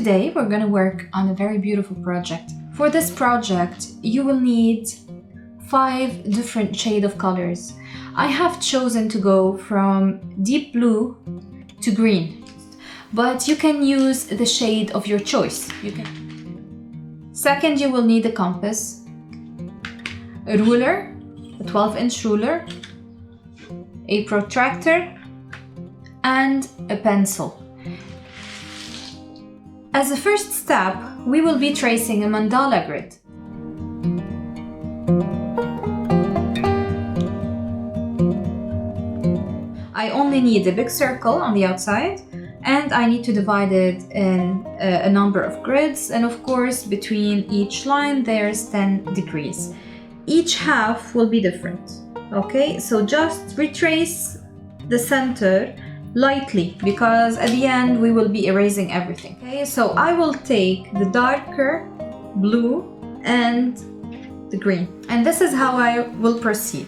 today we're going to work on a very beautiful project. For this project, you will need 5 different shades of colors. I have chosen to go from deep blue to green, but you can use the shade of your choice. Second, you will need a compass, a ruler, a 12-inch ruler, a protractor, and a pencil. As a first step, we will be tracing a mandala grid. I only need a big circle on the outside, and I need to divide it in a number of grids, and of course between each line there's 10 degrees. Each half will be different. Okay, so just retrace the center lightly, because at the end we will be erasing everything. Okay, so I will take the darker blue and the green, and this is how I will proceed.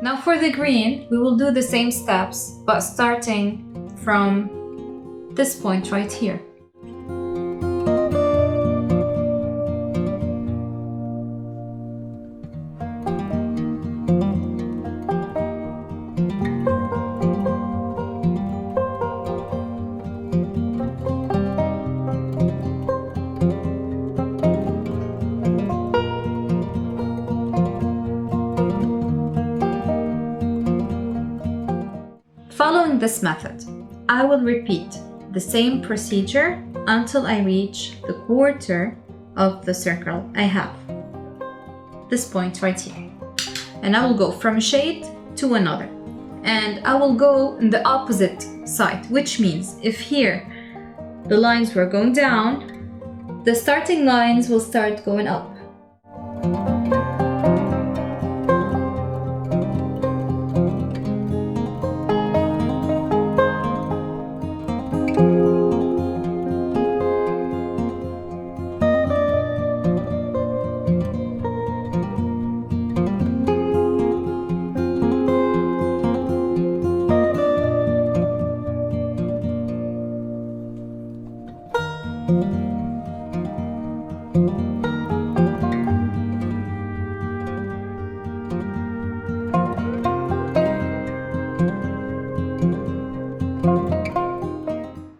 Now for the green, we will do the same steps, but starting from this point right here. Following this method, I will repeat the same procedure until I reach the quarter of the circle I have. This point right here. And I will go from a shade to another. And I will go in the opposite side, which means if here the lines were going down, the starting lines will start going up.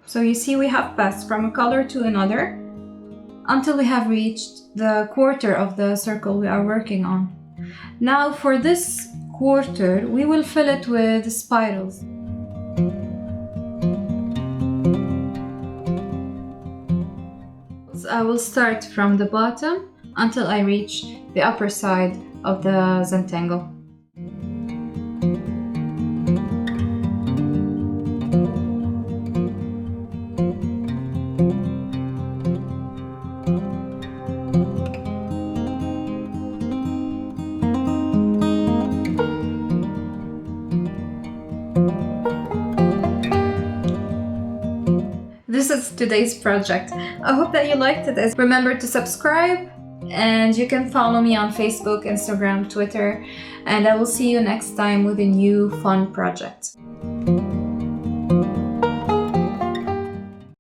So you see we have passed from a color to another until we have reached the quarter of the circle we are working on. Now for this quarter, we will fill it with spirals. I will start from the bottom until I reach the upper side of the Zentangle. This is today's project. I hope that you liked it. Remember to subscribe, and you can follow me on Facebook, Instagram, Twitter, and I will see you next time with a new fun project.